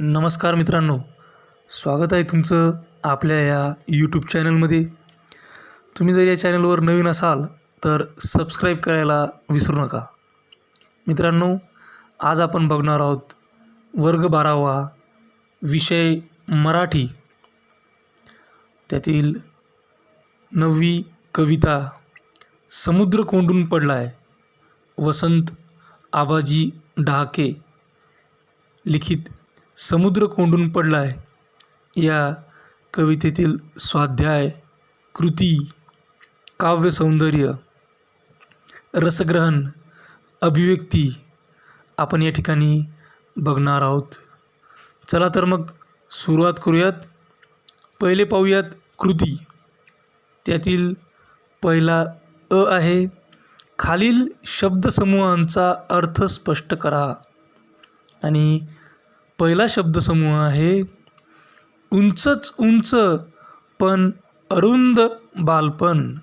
नमस्कार मित्रांनो, स्वागत आहे तुमचं आपल्या या यूट्यूब चॅनलमध्ये. तुम्ही जर या चॅनलवर नवीन असाल तर सबस्क्राईब करायला विसरू नका. मित्रांनो, आज आपण बघणार आहोत वर्ग 12वा विषय मराठी, त्यातील 9वी कविता समुद्र कोंडून पडलाय, वसंत आबाजी डहाके लिखित समुद्र कोंडून पडलाय या कवितेतील स्वाध्याय, कृती, काव्य सौंदर्य, रसग्रहण, अभिव्यक्ती आपण या ठिकाणी बघणार आहोत. चला तर मग सुरुवात करूयात. पहिले पाहूयात कृती. त्यातील पहिला अ आहे, खालील शब्दसमूहांचा अर्थ स्पष्ट करा. आणि पहिला शब्दसमूह आहे, उंचच उंच पण अरुंद बालपण.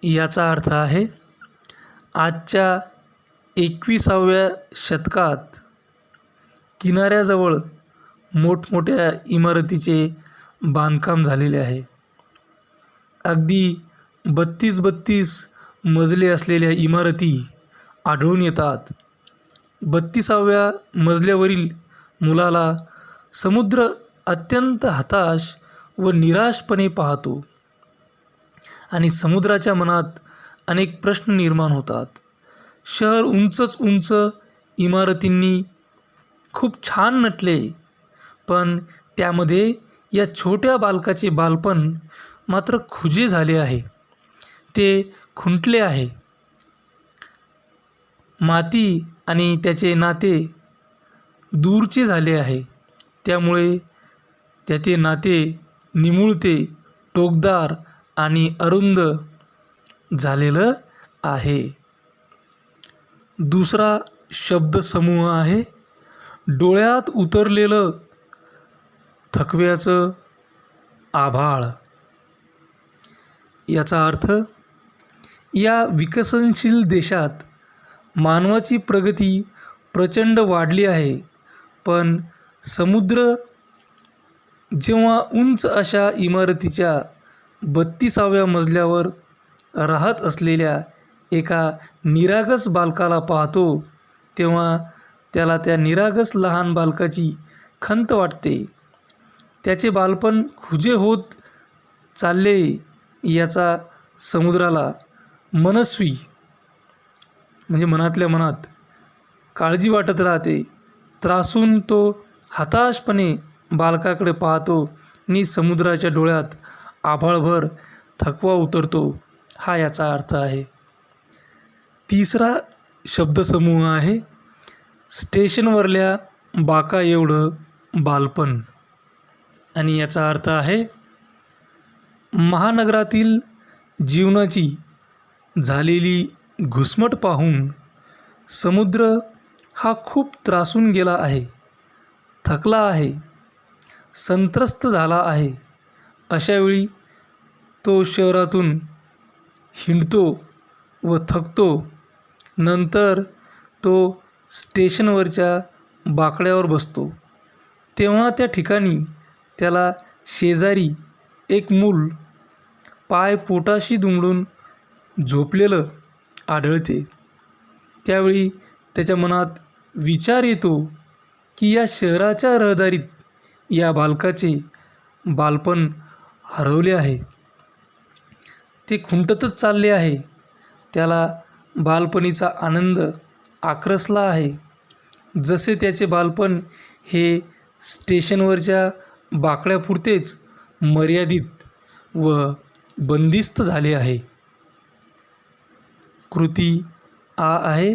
याचा अर्थ आहे, आजच्या 21व्या शतकात किनाऱ्याजवळ मोठमोठ्या इमारतीचे बांधकाम झालेले आहे. अगदी 32 मजले असलेल्या इमारती आढळून येतात. 32व्या मजल्यावरील मुलाला समुद्र अत्यंत हताश व निराशपणे पाहतो आणि समुद्राच्या मनात अनेक प्रश्न निर्माण होतात. शहर उंचच उंच इमारतींनी खूप छान नटले, पण त्यामध्ये या छोट्या बालकाचे बालपण मात्र खुजे झाले आहे. ते खुंटले आहे. माती आणि त्याचे नाते दूरचे झाले आहे. त्यामुळे त्याचे नाते निमुळते, टोकदार आणि अरुंद झालेलं आहे. दुसरा शब्दसमूह आहे, डोळ्यात उतरलेलं थकव्याचं आभाळ. याचा अर्थ, या विकसनशील देशात मानवाची प्रगती प्रचंड वाढली आहे, पण समुद्र जेव्हा उंच अशा इमारतीच्या 32व्या मजल्यावर राहत असलेल्या एका निरागस बालकाला पाहतो, तेव्हा त्याला त्या निरागस लहान बालकाची खंत वाटते. त्याचे बालपण खुजे होत चालले याचा समुद्राला मनस्वी म्हणजे मनातल्या मनात काळजी वाटत राहते. त्रासून तो हताशपणे बालकाकडे पाहतो आणि समुद्राच्या डोळ्यात आभाळभर थकवा उतरतो. हा याचा अर्थ आहे. तिसरा शब्दसमूह आहे, स्टेशनवरल्या बाका एवढं बालपण. आणि याचा अर्थ आहे, महानगरातील जीवनाची झालेली घुसमट पाहून समुद्र हा खूप त्रासून गेला आहे, थकला आहे, संत्रस्त झाला आहे. अशावेळी तो शहरातून हिंडतो व थकतो. नंतर तो स्टेशनवरच्या बाकड्यावर बसतो. तेव्हा त्या ठिकाणी त्याला शेजारी एक मूल पाय पोटाशी दुमडून झोपलेलं आढळते. त्यावेळी त्याच्या मनात विचार येतो की या शहराच्या रहदारीत या बालकाचे बालपण हरवले आहे. ते खुंटतच चालले आहे. त्याला बालपणीचा आनंद आक्रसला आहे. जसे त्याचे बालपण हे स्टेशनवरच्या बाकड्यापुरतेच मर्यादित व बंदिस्त झाले आहे. कृती आ आहे,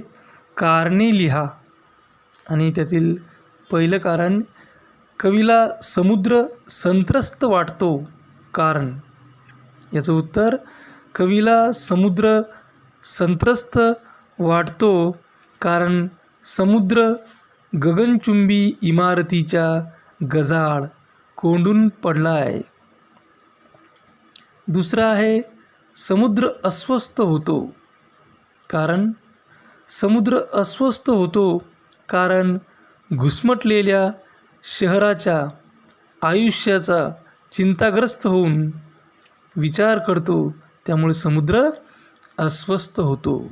कारणे लिहा. आणि त्यातील पहिलं कारण, कवीला समुद्र संत्रस्त वाटतो, कारण. याचं उत्तर, कवीला समुद्र संत्रस्त वाटतो कारण समुद्र गगनचुंबी इमारतीच्या गजाळ कोंडून पडला आहे. दुसरा आहे, समुद्र अस्वस्थ होतो, कारण. समुद्र अस्वस्थ होतो कारण घुसमटलेल्या शहराच्या आयुष्याचा चिंताग्रस्त होऊन विचार करतो, त्यामुळे समुद्र अस्वस्थ होतो.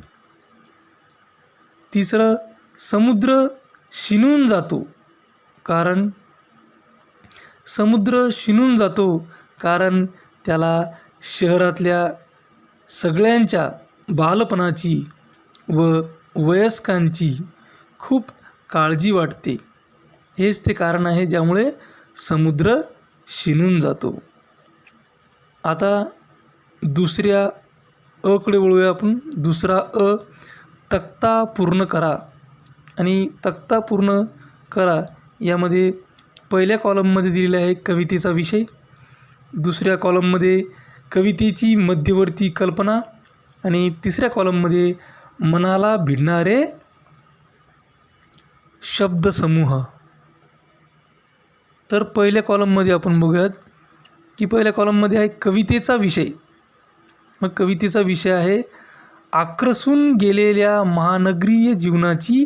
तिसरं, समुद्र शिणून जातो कारण त्याला शहरातल्या सगळ्यांच्या बालपणाची व वयस्कांची खूप काळजी वाटते. हेच ते कारण आहे ज्यामुळे समुद्र शिणून जातो. आता दुसऱ्या अकडे वळूया आपण. दुसरा अ, तक्ता पूर्ण करा. आणि तक्ता पूर्ण करा यामध्ये पहिल्या कॉलममध्ये दिलेला आहे कवितेचा विषय, दुसऱ्या कॉलममध्ये कवितेची मध्यवर्ती कल्पना आणि तिसऱ्या कॉलममध्ये मनाला भिडणारे शब्दसमूह. तर पहिल्या कॉलममध्ये आपण बघूयात की पहिल्या कॉलममध्ये आहे कवितेचा विषय. मग कवितेचा विषय आहे आक्रसून गेलेल्या महानगरीय जीवनाची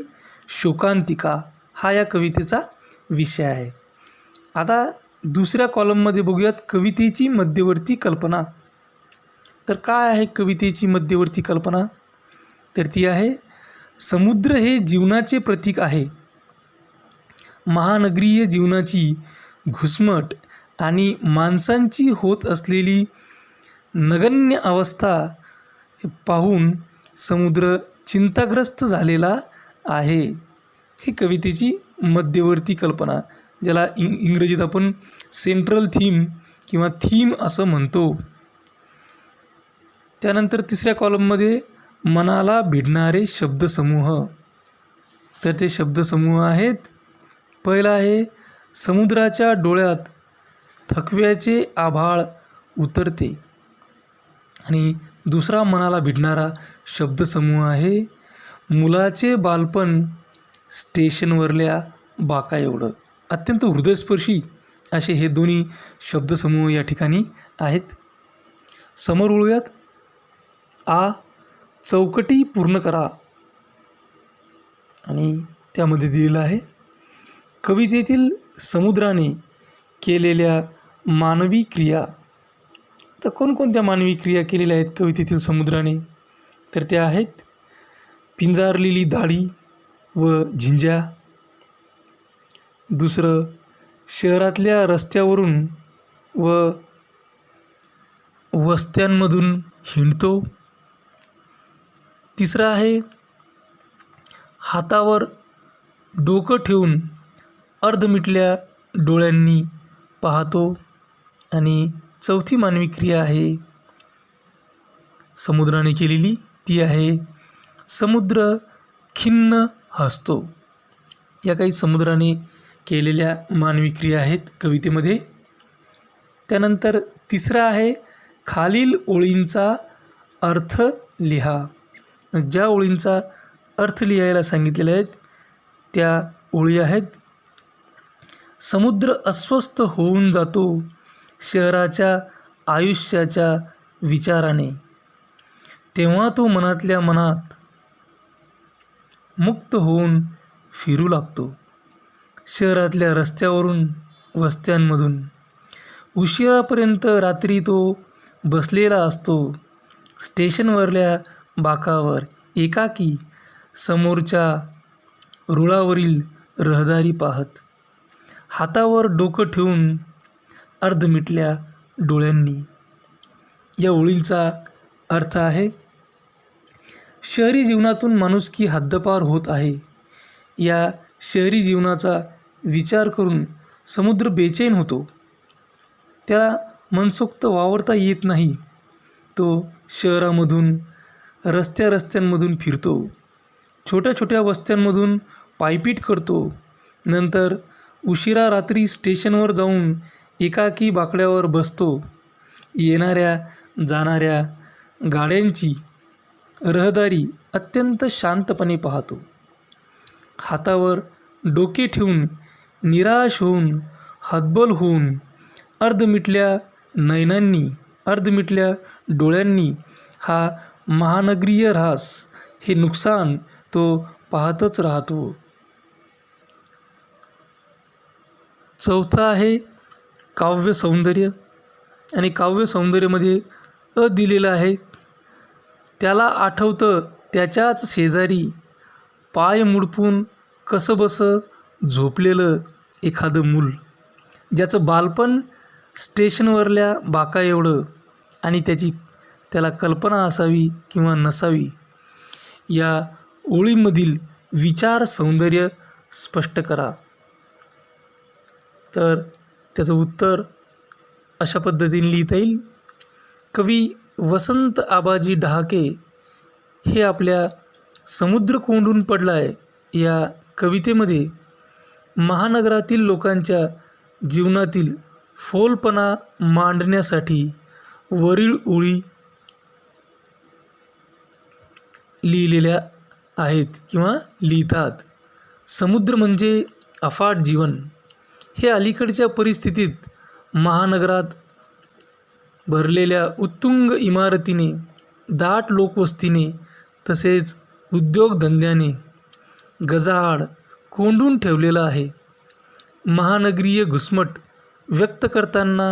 शोकांतिका. हा या कवितेचा विषय आहे. आता दुसऱ्या कॉलममध्ये बघूयात कवितेची मध्यवर्ती कल्पना. तर काय आहे कवितेची मध्यवर्ती कल्पना? तर ती आहे समुद्र हे जीवनाचे प्रतीक आहे. महानगरीय जीवनाची घुसमट आणि माणसांची होत असलेली नगण्य अवस्था पाहून समुद्र चिंताग्रस्त झालेला आहे. ही कवितेची मध्यवर्ती कल्पना, ज्याला इंग्रजीत आपण सेंट्रल थीम किंवा थीम असं म्हणतो. त्यानंतर तिसऱ्या कॉलममध्ये मनाला भिडणारे शब्दसमूह. तर ते शब्दसमूह आहेत, पहिला आहे समुद्राच्या डोळ्यात थकव्याचे आभाळ उतरते. आणि दुसरा मनाला भिडणारा शब्दसमूह आहे मुलाचे बालपण स्टेशनवरल्या बाका एवढं. अत्यंत हृदयस्पर्शी असे हे दोन्ही शब्दसमूह या ठिकाणी आहेत. समोर वळूयात. आ, चौकटी पूर्ण करा. आणि त्यामध्ये दिलेलं आहे कवितेतील समुद्राने केलेल्या मानवी क्रिया. तर कोणकोणत्या मानवी क्रिया केलेल्या आहेत कवितेतील समुद्राने? तर त्या आहेत पिंजारलेली दाढी व झिंज्या. दुसरं, शहरातल्या रस्त्यावरून व वस्त्यांमधून हिंडतो. तिसरं आहे हातावर डोकं ठेवून अर्धमिटल्या डोळ्यांनी पाहतो. आणि चौथी मानवी क्रिया आहे समुद्राने केलेली, ती आहे समुद्र खिन्न हसतो. या काही समुद्राने केलेल्या मानवी क्रिया आहेत कवितेमध्ये. त्यानंतर तिसरा आहे खालील ओळींचा अर्थ लिहा. ज्या ओळींचा अर्थ लिहायला सांगितलेल्या आहेत त्या ओळी आहेत समुद्र अस्वस्थ होऊन जातो शहराच्या आयुष्याच्या विचाराने, तेव्हा तो मनातल्या मनात मुक्त होऊन फिरू लागतो. शहरातल्या रस्त्यावरून वस्त्यांमधून उशिरापर्यंत रात्री तो बसलेला असतो. स्टेशनवरल्या बाकावर एकाकी समोरच्या रुळावरील रहदारी पाहत, हातावर डोकं ठेवून अर्धमिटल्या डोळ्यांनी. या ओळींचा अर्थ आहे शहरी जीवनातून माणुसकी हद्दपार होत आहे. या शहरी जीवनाचा विचार करून समुद्र बेचैन होतो. त्याला मनसोक्त वावरता येत नाही. तो शहरामधून रस्त्यांमधून फिरतो, छोट्या छोट्या वस्त्यांमधून पायपीट करतो. नंतर उशिरा रात्री स्टेशनवर जाऊन एकाकी बाकड्यावर बसतो. येणाऱ्या जाणाऱ्या गाड्यांची रहदारी अत्यंत शांतपणे पाहतो. हातावर डोके ठेवून निराश होऊन हतबल होऊन अर्धमिटल्या नयनांनी अर्धमिटल्या डोळ्यांनी हा महानगरीय ऱ्हास, हे नुकसान तो पाहतच राहतो. चौथं आहे काव्य सौंदर्य. आणि काव्य सौंदर्यामध्ये दिलेलं आहे, त्याला आठवतं त्याच्याच शेजारी पाय मुडपून कसंबसं झोपलेलं एखादं मूल, ज्याचं बालपण स्टेशनवरल्या बाका एवढं आणि त्याला कल्पना असावी किंवा नसावी. या ओळीमधील विचार सौंदर्य स्पष्ट करा. तर त्याचं उत्तर अशा पद्धतीने लिहिता येईल. कवी वसंत आबाजी डहाके हे आपल्या समुद्र कोंडून पडलाय या कवितेमध्ये महानगरातील लोकांच्या जीवनातील फोलपणा मांडण्यासाठी वरील ओळी लिहिलेल्या आहेत किंवा लिहितात. समुद्र म्हणजे अफाट जीवन. हे अलीकडच्या परिस्थितीत महानगरात भरलेल्या उत्तुंग इमारतीने, दाट लोकवस्तीने तसेच उद्योगधंद्याने गजाआड कोंडून ठेवलेलं आहे. महानगरीय घुसमट व्यक्त करताना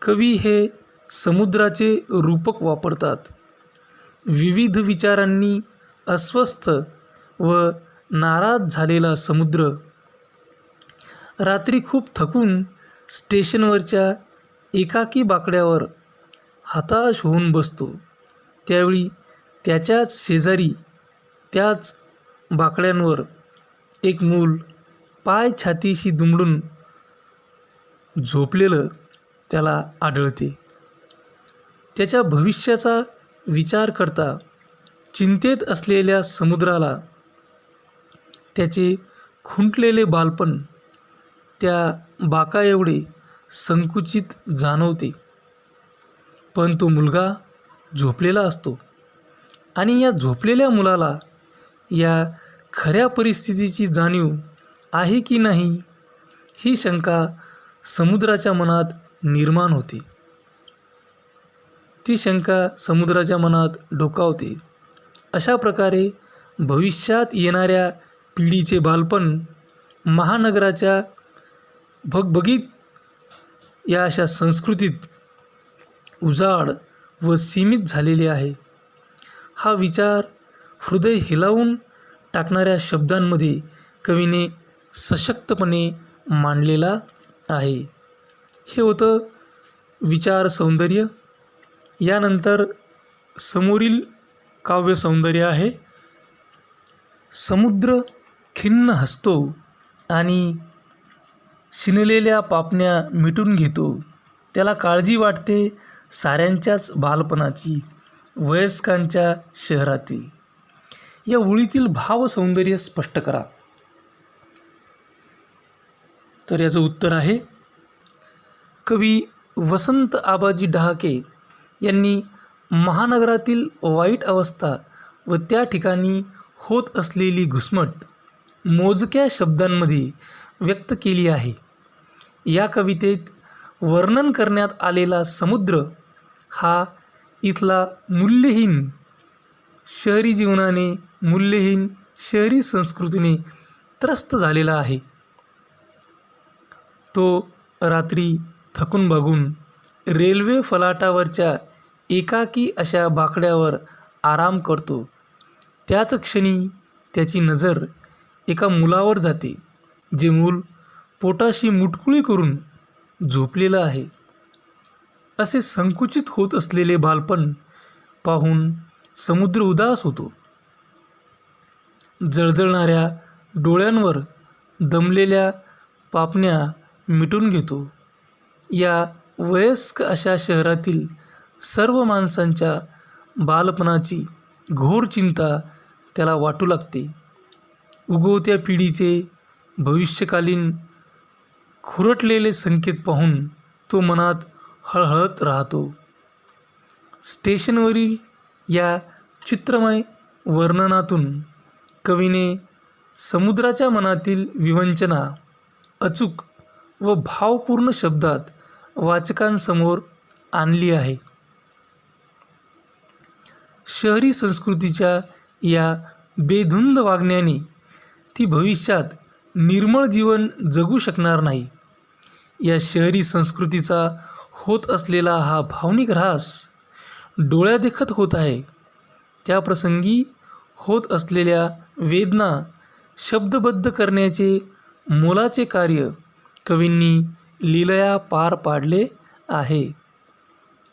कवी हे समुद्राचे रूपक वापरतात. विविध विचारांनी अस्वस्थ व नाराज झालेला समुद्र रात्री खूप थकून स्टेशनवरच्या एकाकी बाकड्यावर हताश होऊन बसतो. त्यावेळी त्याच्याच शेजारी त्याच बाकड्यांवर एक मूल पाय छातीशी दुमडून झोपलेलं त्याला आढळते. त्याच्या भविष्याचा विचार करता चिंतेत असलेल्या समुद्राला त्याचे खुंटलेले बालपण त्या बाका एवढे संकुचित जाणवते. पण तो मुलगा झोपलेला असतो आणि या झोपलेल्या मुलाला या खऱ्या परिस्थितीची जाणीव आहे की नाही ही शंका समुद्राच्या मनात निर्माण होते. ती शंका समुद्राच्या मनात डोकावते. अशा प्रकारे भविष्यात येणाऱ्या पिढीचे बालपण महानगराच्या भगभगीत या अशा संस्कृतीत उजाड व सीमित झालेले आहे. हा विचार हृदय हेलावून टाकणाऱ्या शब्दांमध्ये कवीने सशक्तपणे मांडलेला आहे. हे होतं विचार सौंदर्य. यानंतर समोरील काव्य सौंदर्य आहे. समुद्र खिन्न हसतो आणि शिनलेल्या पापण्या मिटून घेतो. त्याला काळजी वाटते साऱ्यांच्याच बालपणाची, वयस्कांच्या शहरातील. या ओळीतील भावसौंदर्य स्पष्ट करा. तर याचं उत्तर आहे, कवी वसंत आबाजी डहाके यांनी महानगरातील वाईट अवस्था व त्या ठिकाणी होत असलेली घुसमट मोजक्या शब्दांमध्ये व्यक्त केली आहे. या कवितेत वर्णन करण्यात आलेला समुद्र हा इथला मूल्यहीन शहरी जीवनाने, मूल्यहीन शहरी संस्कृतीने त्रस्त झालेला आहे. तो रात्री थकून भागून रेल्वे फलाटावरच्या एकाकी अशा बाकड्यावर आराम करतो. त्याच क्षणी त्याची नजर एका मुलावर जाते, जे मूल पोटाशी मुटकुळी करून झोपलेलं आहे. असे संकुचित होत असलेले बालपण पाहून समुद्र उदास होतो. जळजळणाऱ्या डोळ्यांवर दमलेल्या पापण्या मिटून घेतो. या वयस्क अशा शहरातील सर्व माणसांच्या बालपणाची घोर चिंता त्याला वाटू लागते. उगवत्या पिढीचे भविष्यकालीन खुरटलेले संकेत पाहून तो मनात हळहळत राहतो. स्टेशनवरील या चित्रमय वर्णनातून कवीने समुद्राच्या मनातील विवंचना अचूक व भावपूर्ण शब्दात वाचकांसमोर आणली आहे. शहरी संस्कृतीच्या या बेधुंद वागण्याने ती भविष्यात निर्मळ जीवन जगू शकणार नाही. या शहरी संस्कृतीचा होत असलेला हा भावनिक ऱ्हास डोळ्यादेखत होत आहे. त्या प्रसंगी होत असलेल्या वेदना शब्दबद्ध करण्याचे मोलाचे कार्य कवींनी लीलया पार पाडले आहे.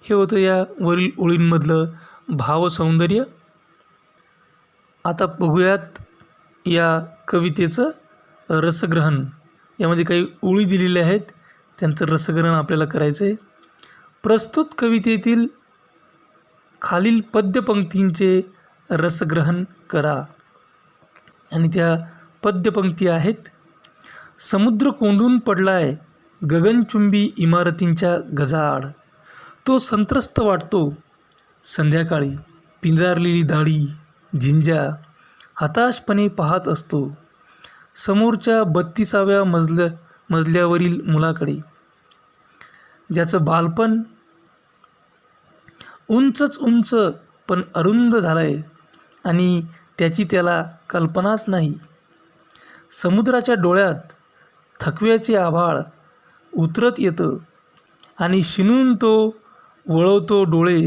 हे होतं या वरील ओळींमधलं भावसौंदर्य. आता बघूयात या कवितेचं रसग्रहण. यामध्ये काही ओळी दिलेल्या आहेत, त्यांचं रसग्रहण आपल्याला करायचं आहे. प्रस्तुत कवितेतील खालील पद्यपंक्तींचे रसग्रहण करा. आणि त्या पद्यपंक्ती आहेत: समुद्र कोंडून पडलाय गगनचुंबी इमारतींच्या गजाआड, तो संत्रस्त वाटतो संध्याकाळी, पिंजारलेली दाढी झिंजा हताशपणे पाहत असतो समोरच्या 32व्या मजल्यावरील मुलाकडे, ज्याचं बालपण उंचच उंच पण अरुंद झालंय आणि त्याची त्याला कल्पनाच नाही. समुद्राच्या डोळ्यात थकव्याचे आभाळ उतरत येतं आणि शिणून तो वळवतो डोळे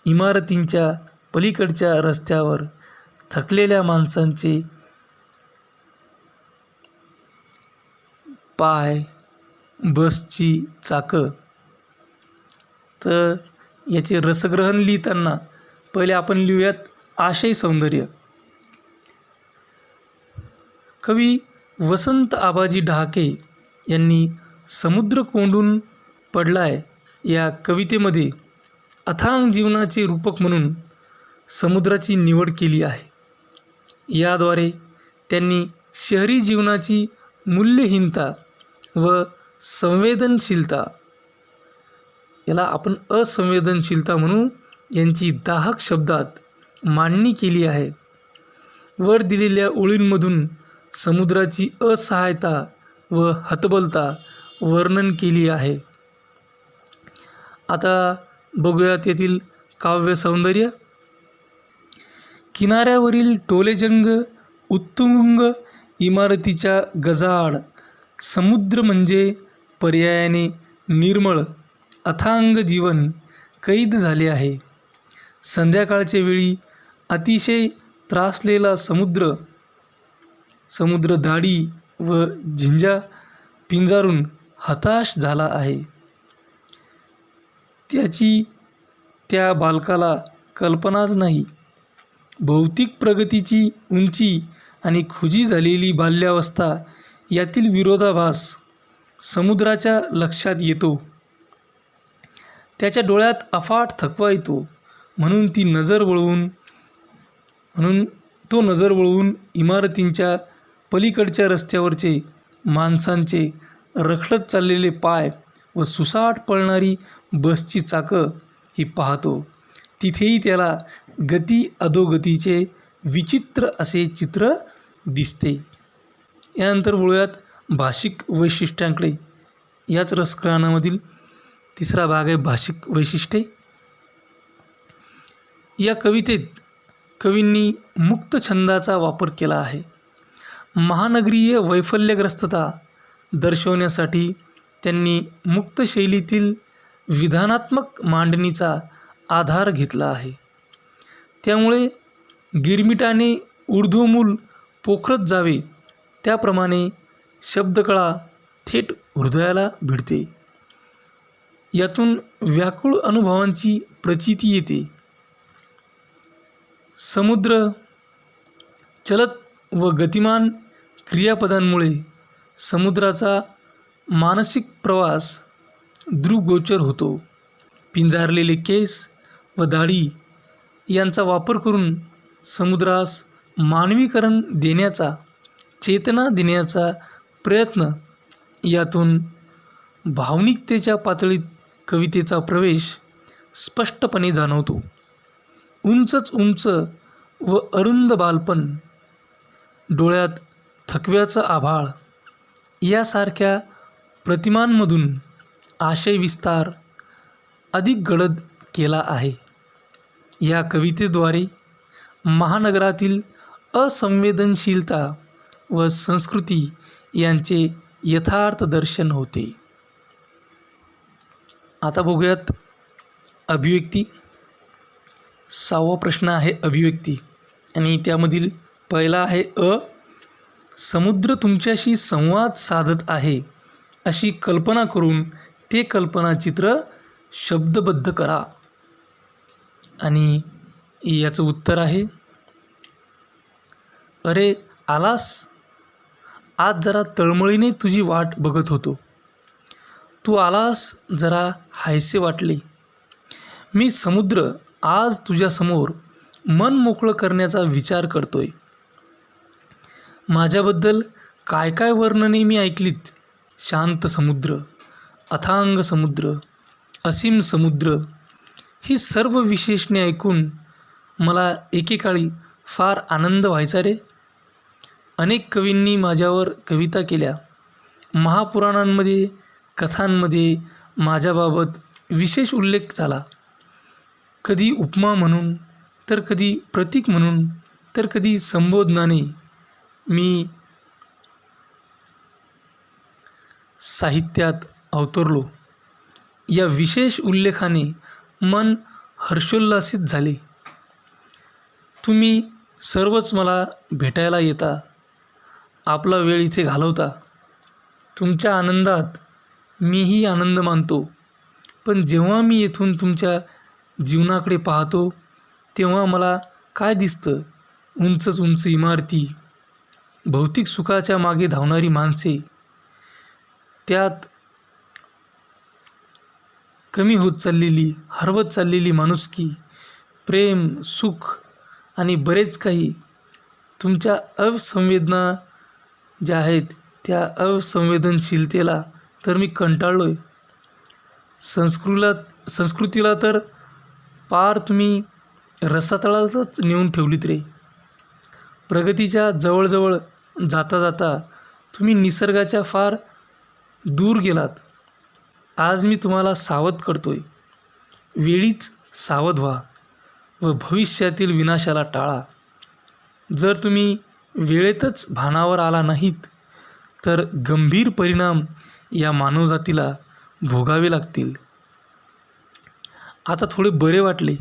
इमारतींच्या पलीकडच्या रस्त्यावर थकलेल्या माणसांचे पाय, बसची चाकं. तर याचे रसग्रहण लिहिताना पहिले आपण लिहूयात आशय सौंदर्य. कवी वसंत आबाजी डहाके यांनी समुद्र कोंडून पडलाय या कवितेमध्ये अथांग जीवनाचे रूपक म्हणून समुद्राची निवड केली आहे. याद्वारे त्यांनी शहरी जीवनाची मूल्यहीनता व संवेदनशीलता, याला आपण असंवेदनशीलता म्हणू, यांची दाहक शब्दात मांडणी केली आहे. वर दिलेल्या ओळींमधून समुद्राची असहायता व हतबलता वर्णन केली आहे. आता बघूयात येथील काव्य सौंदर्य. किनाऱ्यावरील टोलेजंग उत्तुंग इमारतीच्या गजाआड समुद्र म्हणजे पर्यायाने निर्मळ अथांग जीवन कैद झाले आहे. संध्याकाळच्या वेळी अतिशय त्रासलेला समुद्र दाढी व झिंजा पिंजारून हताश झाला आहे. त्याची त्या बालकाला कल्पनाच नाही. भौतिक प्रगतीची उंची आणि खुजी झालेली बाल्यावस्था यातील विरोधाभास समुद्राच्या लक्षात येतो. त्याच्या डोळ्यात अफाट थकवा येतो. म्हणून तो नजर वळवून इमारतींच्या पलीकडच्या रस्त्यावरचे माणसांचे रखडत चाललेले पाय व सुसाट पळणारी बसची चाकं ही पाहतो. तिथेही त्याला गती अधोगतीचे विचित्र असे चित्र दिसते. यानंतर बोलूयात भाषिक वैशिष्ट्यांकडे. याच रसग्रहणामधील तिसरा भाग आहे भाषिक वैशिष्ट्ये. या कवितेत कवींनी मुक्त छंदाचा वापर केला आहे. महानगरीय वैफल्यग्रस्तता दर्शवण्यासाठी त्यांनी मुक्त शैलीतील विधानात्मक मांडणीचा आधार घेतला आहे. त्यामुळे गिरमिटाने ऊर्ध्वमूल पोखरत जावे त्याप्रमाणे शब्दकळा थेट हृदयाला भिडते. यातून व्याकुळ अनुभवांची प्रचिती येते. समुद्र चलत व गतिमान क्रियापदांमुळे समुद्राचा मानसिक प्रवास दृग्गोचर होतो. पिंजारलेले केस व दाढी यांचा वापर करून समुद्रास मानवीकरण देण्याचा, चेतना देण्याचा प्रयत्न. यातून भावनिकतेच्या पातळीत कवितेचा प्रवेश स्पष्टपणे जाणवतो. उंचच उंच व अरुंद बालपण, डोळ्यात थकव्याचं आभाळ यासारख्या प्रतिमांमधून आशय विस्तार अधिक गडद केला आहे. या कवितेद्वारे महानगरातील असंवेदनशीलता व संस्कृती यांचे यथार्थ दर्शन होते. आता बघूयात अभिव्यक्ती. 6वा प्रश्न आहे अभिव्यक्ती आणि त्यामधील पहिला आहे समुद्र तुमच्याशी संवाद साधत आहे अशी कल्पना करून ते कल्पनाचित्र शब्दबद्ध करा. आणि याचं उत्तर आहे, अरे आलास, आज जरा तळमळीने तुझी वाट बघत होतो. तू आलास, जरा हायसे वाटले. मी समुद्र आज तुझ्यासमोर मन मोकळं करण्याचा विचार करतोय. माझ्याबद्दल काय काय वर्णने मी ऐकलीत. शांत समुद्र, अथांग समुद्र, असीम समुद्र, ही सर्व विशेषणे ऐकून मला एकेकाळी फार आनंद व्हायचा रे. अनेक कवींनी माझ्यावर कविता केल्या. महापुराणांमध्ये, कथांमध्ये माझ्याबाबत विशेष उल्लेख झाला. कधी उपमा म्हणून, तर कधी प्रतीक म्हणून, तर कधी संबोधनाने मी साहित्यात अवतरलो. या विशेष उल्लेखाने मन हर्षोल्लासित झाले. तुम्ही सर्वच मला भेटायला येता, आपला वेळ इथे घालवता. तुमच्या आनंदात मीही आनंद मानतो. पण जेव्हा मी येथून तुमच्या जीवनाकडे पाहतो तेव्हा मला काय दिसतं? उंचच उंच इमारती, भौतिक सुखाच्या मागे धावणारी माणसे, त्यात कमी होत चाललेली, हरवत चाललेली माणुसकी, प्रेम, सुख आणि बरेच काही. तुमच्या अवसंवेदना ज्या आहेत त्या अवसंवेदनशीलतेला तर मी कंटाळलो आहे. संस्कृतीला तर पार तुम्ही रसातळातच नेऊन ठेवलीत रे. प्रगतीच्या जवळजवळ जाता जाता तुम्ही निसर्गाच्या फार दूर गेलात. आज मी तुम्हाला सावध करतोय, वेळीच सावध व्हा व भविष्यातील विनाशाला टाळा. जर तुम्ही वेळेतच भानावर आला नाहीत तर गंभीर परिणाम या मानवजातीला भोगावे लागतील. आता थोडे बरे वाटले.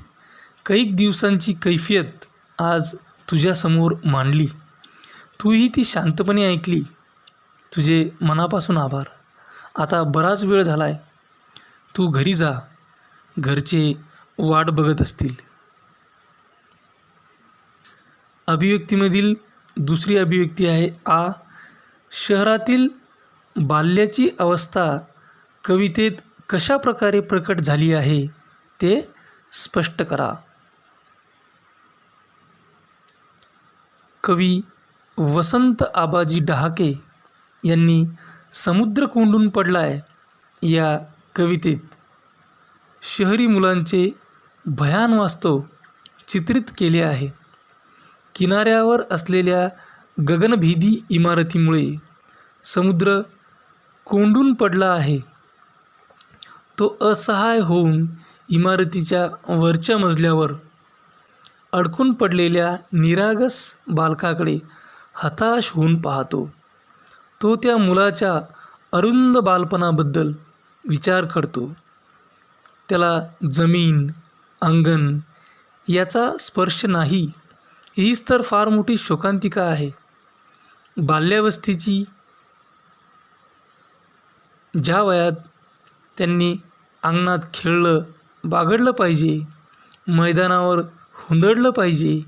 कैक दिवसांची कैफियत आज तुझ्यासमोर मांडली. तूही ती शांतपणे ऐकली. तुझे मनापासून आभार. आता बराच वेळ झाला आहे, तू घरी जा. घरचे वाट बघत असतील. अभिव्यक्तीमधील दुसरी अभिव्यक्ती आहे शहरातील बाल्याची अवस्था कवितेत कशा प्रकारे प्रकट झाली आहे ते स्पष्ट करा. कवी वसंत आबाजी डहाके यांनी समुद्र कोंडून पडलाय या कवितेत शहरी मुलांचे भयान वास्तव चित्रित केले आहे. किनाऱ्यावर असलेल्या गगनभेदी इमारतीमुळे समुद्र कोंडून पडला आहे. तो असहाय होऊन इमारतीच्या वरच्या मजल्यावर अडकून पडलेल्या निरागस बालकाकडे हताश होऊन पाहतो. तो त्या मुलाच्या अरुंद बालपणाबद्दल विचार करतो. त्याला जमीन, अंगण याचा स्पर्श नाही. हीच तर फार मोठी शोकांतिका आहे. बाल्यावस्थेची ज्या वयात त्यांनी अंगणात खेळलं, बागडलं पाहिजे, मैदानावर हुंदडलं पाहिजे,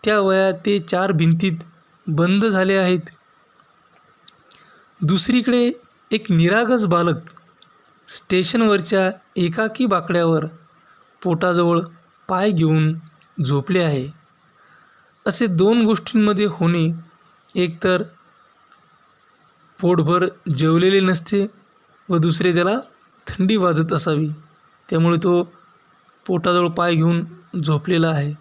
त्या वयात ते 4 भिंतीत बंद झाले आहेत. दुसरीकडे एक निरागस बालक स्टेशनवरच्या एकाकी बाकड्यावर पोटाजवळ पाय घेऊन झोपले आहे. असे 2 गोष्टींमध्ये होणे, एकतर पोटभर जेवलेले नसते व दुसरे त्याला थंडी वाजत असावी, त्यामुळे तो पोटाजवळ पाय घेऊन झोपलेला आहे.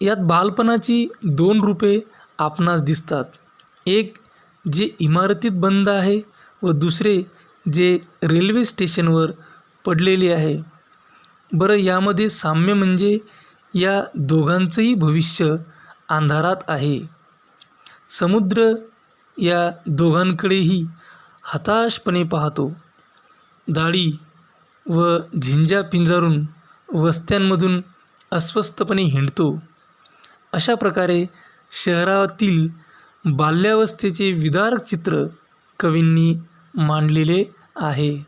यात बालपणाची 2 रूपे आपणास दिसतात. एक जे इमारतीत बंद आहे व दुसरे जे रेल्वे स्टेशनवर पडलेले आहे. बरं, यामध्ये साम्य म्हणजे या दोघांचंही भविष्य अंधारात आहे. समुद्र या दोघांकडेही हताशपणे पाहतो. दाढी व झिंजा पिंजारून वस्त्यांमधून अस्वस्थपणे हिंडतो. अशा प्रकारे शहरातील बाल्यावस्थेचे विदारक चित्र कवींनी मांडलेले आहे.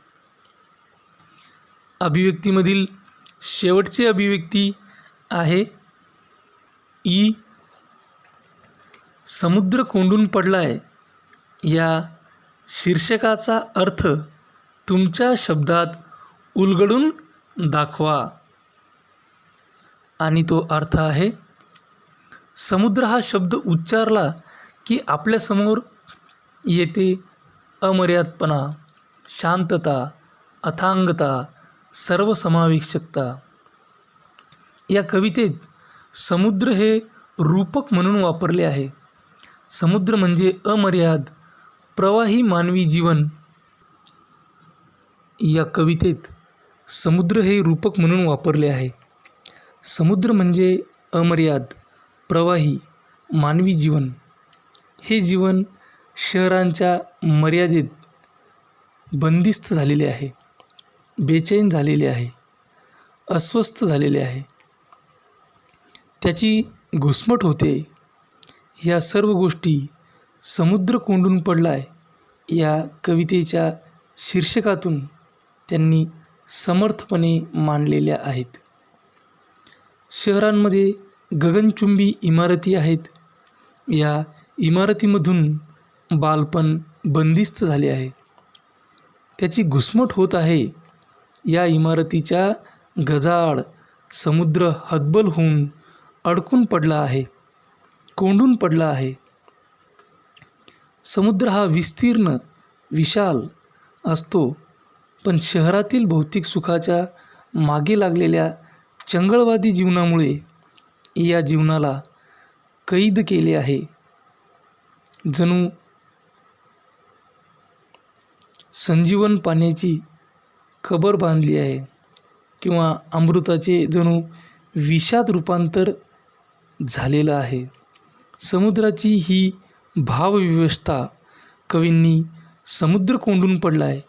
अभिव्यक्तीमधील शेवटची अभिव्यक्ती आहे ई. समुद्र कोंडून पडलाय या शीर्षकाचा अर्थ तुमच्या शब्दात उलगडून दाखवा. आणि तो अर्थ आहे, समुद्र हा शब्द उच्चारला की आपल्यासमोर येते अमर्यादपणा, शांतता, अथांगता, सर्वसमावेशकता. या कवितेत समुद्र हे रूपक म्हणून वापरले आहे. समुद्र म्हणजे अमर्याद प्रवाही मानवी जीवन. या कवितेत समुद्र हे रूपक म्हणून वापरले आहे. समुद्र म्हणजे अमर्याद प्रवाही मानवी जीवन. हे जीवन शहरांच्या मर्यादेत बंदिस्त झालेले आहे, बेचैन झालेले आहे, अस्वस्थ झालेले आहे. त्याची घुसमट होते. या सर्व गोष्टी समुद्र कोंडून पडलाय या कवितेच्या शीर्षकातून त्यांनी समर्थपणे मांडलेल्या आहेत. शहरांमध्ये गगनचुंबी इमारती आहेत. या इमारतीमधून बालपण बंदिस्त झाले आहे. त्याची घुसमट होत आहे. या इमारतीच्या गजाआड समुद्र हतबल होऊन अडकून पडला आहे, कोंडून पडला आहे. समुद्र हा विस्तीर्ण विशाल असतो, पण शहरातील भौतिक सुखाच्या मागे लागलेल्या चंगळवादी जीवनामुळे या जीवनाला कैद केले आहे. जणू संजीवन पाण्याची खबर बांधली आहे किंवा अमृताचे जणू विषात रूपांतर झालेलं आहे. समुद्राची ही भावविवस्था कवींनी समुद्र कोंडून पडलाय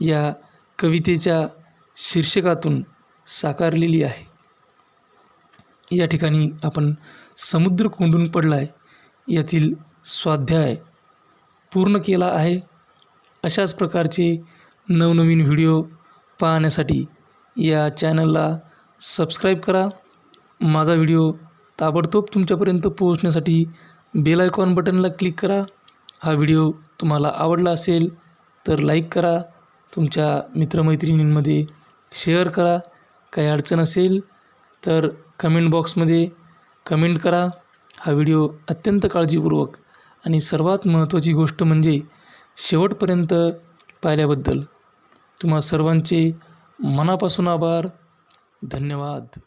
या कवितेच्या शीर्षकातून साकारलेली आहे. या ठिकाणी आपण समुद्र कोंडून पडलाय यातील स्वाध्याय पूर्ण केला आहे. अशाच प्रकारचे नवनवीन व्हिडिओ पाहण्यासाठी या चॅनलला सबस्क्राईब करा. माझा व्हिडिओ ताबडतोब तुमच्यापर्यंत पोहोचण्यासाठी बेल आयकॉन बटनला क्लिक करा. हा व्हिडिओ तुम्हाला आवडला असेल तर लाईक करा, तुमच्या मित्रमैत्रिणींमध्ये शेअर करा. काही अडचण असेल तर कमेंट बॉक्समध्ये कमेंट करा. हा व्हिडिओ अत्यंत काळजीपूर्वक आणि सर्वात महत्त्वाची गोष्ट म्हणजे शेवटपर्यंत पाहिल्याबद्दल तुम्हा सर्वांचे मनापासून आभार. धन्यवाद.